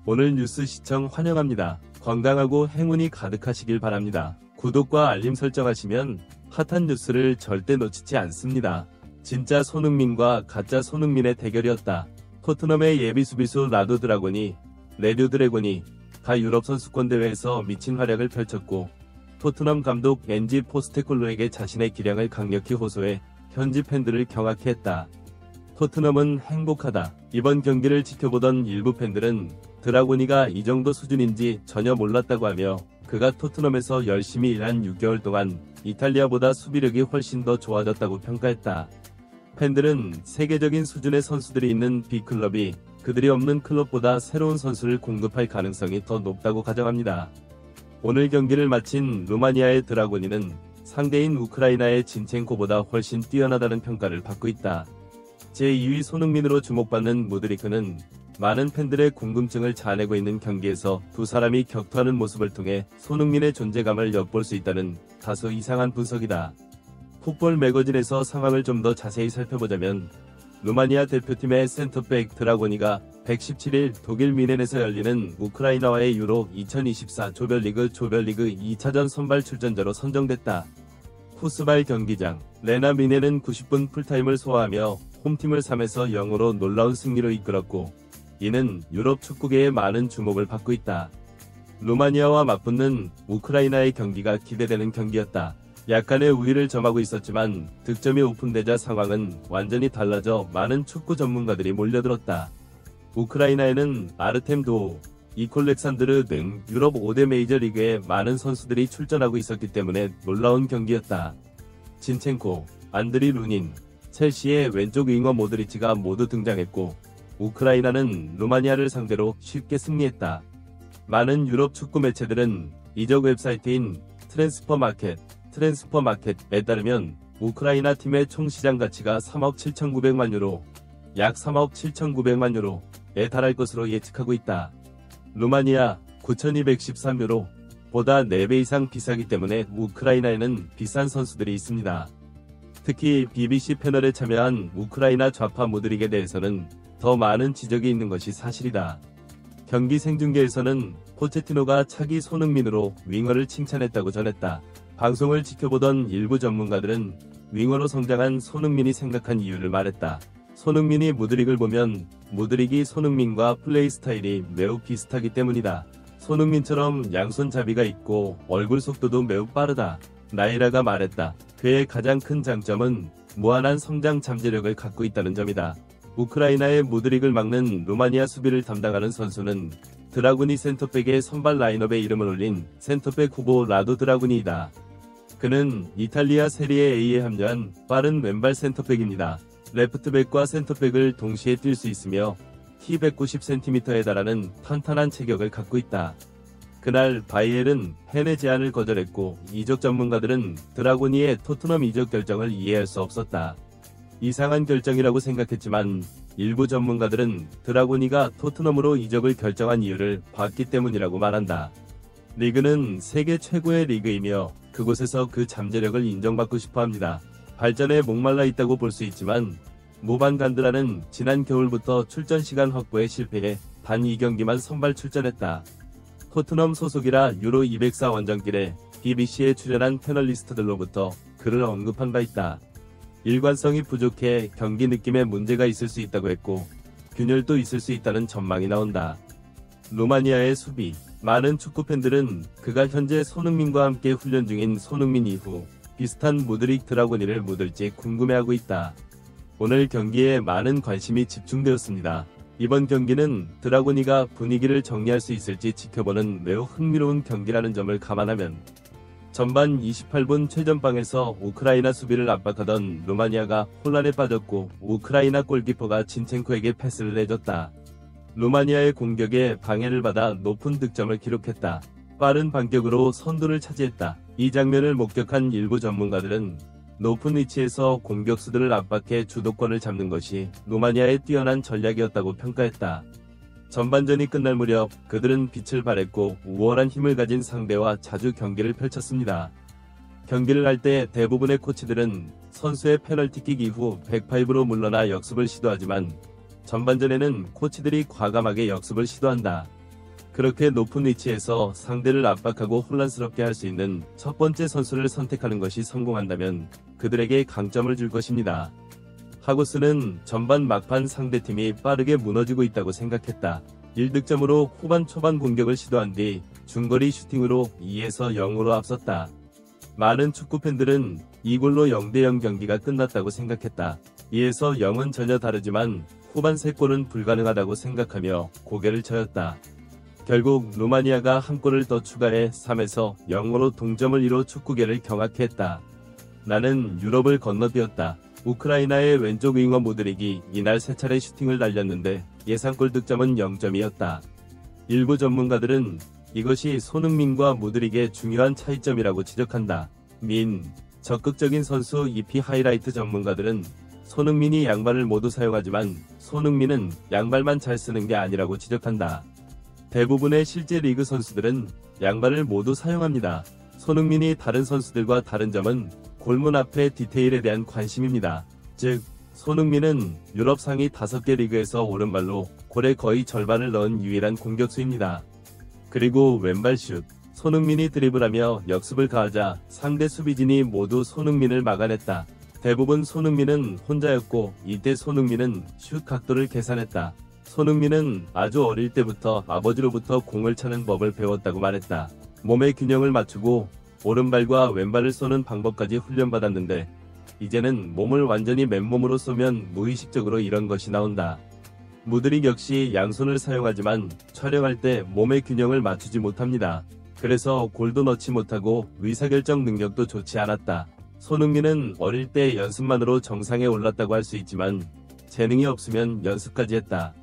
오늘 뉴스 시청 환영합니다. 건강하고 행운이 가득하시길 바랍니다. 구독과 알림 설정하시면 핫한 뉴스를 절대 놓치지 않습니다. 진짜 손흥민과 가짜 손흥민의 대결이었다. 토트넘의 예비 수비수 라도 드라곤이 레류 드래곤이 가 유럽 선수권 대회에서 미친 활약을 펼쳤고, 토트넘 감독 엔지 포스테콜로에게 자신의 기량을 강력히 호소해 현지 팬들을 경악해 했다. 토트넘은 행복하다. 이번 경기를 지켜보던 일부 팬들은 드라고니가 이 정도 수준인지 전혀 몰랐다고 하며, 그가 토트넘에서 열심히 일한 6개월 동안 이탈리아보다 수비력이 훨씬 더 좋아졌다고 평가했다. 팬들은 세계적인 수준의 선수들이 있는 B클럽이 그들이 없는 클럽보다 새로운 선수를 공급할 가능성이 더 높다고 가정합니다. 오늘 경기를 마친 루마니아의 드라고니는 상대인 우크라이나의 진첸코보다 훨씬 뛰어나다는 평가를 받고 있다. 제2위 손흥민으로 주목받는 무드리크는 많은 팬들의 궁금증을 자아내고 있는 경기에서 두 사람이 격투하는 모습을 통해 손흥민의 존재감을 엿볼 수 있다는 다소 이상한 분석이다. 풋볼 매거진에서 상황을 좀 더 자세히 살펴보자면, 루마니아 대표팀의 센터백 드라고니가 117일 독일 미넨에서 열리는 우크라이나와의 유로 2024 조별리그 2차전 선발 출전자로 선정됐다. 푸스발 경기장 레나 미넨은 90분 풀타임을 소화하며 홈팀을 3에서 0으로 놀라운 승리로 이끌었고, 이는 유럽 축구계의 많은 주목을 받고 있다. 루마니아와 맞붙는 우크라이나의 경기가 기대되는 경기였다. 약간의 우위를 점하고 있었지만 득점이 오픈되자 상황은 완전히 달라져 많은 축구 전문가들이 몰려들었다. 우크라이나에는 아르템 도오, 이콜렉산드르 등 유럽 5대 메이저리그에 많은 선수들이 출전하고 있었기 때문에 놀라운 경기였다. 진첸코, 안드리 루닌, 첼시의 왼쪽 윙어 모드리치가 모두 등장했고, 우크라이나는 루마니아를 상대로 쉽게 승리했다. 많은 유럽 축구 매체들은 이적 웹사이트인 트랜스퍼마켓에 따르면 우크라이나 팀의 총 시장 가치가 3억 7,900만 유로, 약 3억 7,900만 유로에 달할 것으로 예측하고 있다. 루마니아 9,213유로 보다 4배 이상 비싸기 때문에 우크라이나에는 비싼 선수들이 있습니다. 특히 BBC 패널에 참여한 우크라이나 좌파 무드릭에 대해서는 더 많은 지적이 있는 것이 사실이다. 경기 생중계에서는 포체티노가 차기 손흥민으로 윙어를 칭찬했다고 전했다. 방송을 지켜보던 일부 전문가들은 윙어로 성장한 손흥민이 생각한 이유를 말했다. 손흥민이 무드릭을 보면 무드릭이 손흥민과 플레이 스타일이 매우 비슷하기 때문이다. 손흥민처럼 양손잡이가 있고 얼굴 속도도 매우 빠르다. 나이라가 말했다. 그의 가장 큰 장점은 무한한 성장 잠재력을 갖고 있다는 점이다. 우크라이나의 무드릭을 막는 루마니아 수비를 담당하는 선수는 드라구니 센터백의 선발 라인업에 이름을 올린 센터백 후보 라도 드라구니이다. 그는 이탈리아 세리에 A에 합류한 빠른 왼발 센터백입니다. 레프트백과 센터백을 동시에 뛸 수 있으며 키 190cm에 달하는 탄탄한 체격을 갖고 있다. 그날 바이엘은 헨의 제안을 거절했고, 이적 전문가들은 드라고니의 토트넘 이적 결정을 이해할 수 없었다. 이상한 결정이라고 생각했지만 일부 전문가들은 드라고니가 토트넘으로 이적을 결정한 이유를 봤기 때문이라고 말한다. 리그는 세계 최고의 리그이며 그곳에서 그 잠재력을 인정받고 싶어합니다. 발전에 목말라 있다고 볼 수 있지만 무반 간드라는 지난 겨울부터 출전 시간 확보에 실패해 단 2경기만 선발 출전했다. 토트넘 소속이라 유로 204 원정길에 BBC에 출연한 패널리스트들로부터 그를 언급한 바 있다. 일관성이 부족해 경기 느낌에 문제가 있을 수 있다고 했고, 균열도 있을 수 있다는 전망이 나온다. 루마니아의 수비. 많은 축구팬들은 그가 현재 손흥민과 함께 훈련 중인 손흥민 이후 비슷한 무드릭 드라고니를 묻을지 궁금해하고 있다. 오늘 경기에 많은 관심이 집중되었습니다. 이번 경기는 드라고니가 분위기를 정리할 수 있을지 지켜보는 매우 흥미로운 경기라는 점을 감안하면, 전반 28분 최전방에서 우크라이나 수비를 압박하던 루마니아가 혼란에 빠졌고 우크라이나 골키퍼가 진첸코에게 패스를 내줬다. 루마니아의 공격에 방해를 받아 높은 득점을 기록했다. 빠른 반격으로 선두를 차지했다. 이 장면을 목격한 일부 전문가들은 높은 위치에서 공격수들을 압박해 주도권을 잡는 것이 루마니아의 뛰어난 전략이었다고 평가했다. 전반전이 끝날 무렵 그들은 빛을 발했고 우월한 힘을 가진 상대와 자주 경기를 펼쳤습니다. 경기를 할 때 대부분의 코치들은 선수의 페널티킥 이후 백파이브로 물러나 역습을 시도하지만 전반전에는 코치들이 과감하게 역습을 시도한다. 그렇게 높은 위치에서 상대를 압박하고 혼란스럽게 할 수 있는 첫 번째 선수를 선택하는 것이 성공한다면 그들에게 강점을 줄 것입니다. 하고스는 전반 막판 상대팀이 빠르게 무너지고 있다고 생각했다. 1득점으로 후반 초반 공격을 시도한 뒤 중거리 슈팅으로 2에서 0으로 앞섰다. 많은 축구팬들은 이 골로 0대0 경기가 끝났다고 생각했다. 2에서 0은 전혀 다르지만 후반 3골은 불가능하다고 생각하며 고개를 저었다. 결국 루마니아가 한 골을 더 추가해 3에서 0으로 동점을 이뤄 축구계를 경악케 했다. 나는 유럽을 건너뛰었다. 우크라이나의 왼쪽 윙어 모드릭이 이날 3차례 슈팅을 날렸는데 예상골 득점은 0점이었다. 일부 전문가들은 이것이 손흥민과 모드릭의 중요한 차이점이라고 지적한다. 적극적인 선수 EP 하이라이트 전문가들은 손흥민이 양발을 모두 사용하지만 손흥민은 양발만 잘 쓰는 게 아니라고 지적한다. 대부분의 실제 리그 선수들은 양발을 모두 사용합니다. 손흥민이 다른 선수들과 다른 점은 골문 앞의 디테일에 대한 관심입니다. 즉, 손흥민은 유럽 상위 5개 리그에서 오른발로 골의 거의 절반을 넣은 유일한 공격수입니다. 그리고 왼발 슛. 손흥민이 드리블하며 역습을 가하자 상대 수비진이 모두 손흥민을 막아냈다. 대부분 손흥민은 혼자였고 이때 손흥민은 슛 각도를 계산했다. 손흥민은 아주 어릴 때부터 아버지로부터 공을 차는 법을 배웠다고 말했다. 몸의 균형을 맞추고 오른발과 왼발을 쏘는 방법까지 훈련받았는데 이제는 몸을 완전히 맨몸으로 쏘면 무의식적으로 이런 것이 나온다. 모드릭 역시 양손을 사용하지만 촬영할 때 몸의 균형을 맞추지 못합니다. 그래서 골도 넣지 못하고 의사결정 능력도 좋지 않았다. 손흥민은 어릴 때 연습만으로 정상에 올랐다고 할 수 있지만 재능이 없으면 연습까지 했다.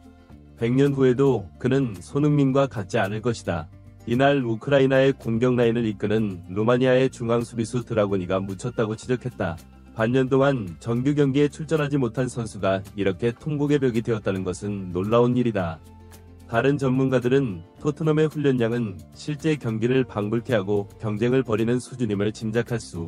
100년 후에도 그는 손흥민과 같지 않을 것이다. 이날 우크라이나의 공격 라인을 이끄는 루마니아의 중앙 수비수 드라고니가 묻혔다고 지적했다. 반년 동안 정규 경기에 출전하지 못한 선수가 이렇게 통곡의 벽이 되었다는 것은 놀라운 일이다. 다른 전문가들은 토트넘의 훈련량은 실제 경기를 방불케 하고 경쟁을 벌이는 수준임을 짐작할 수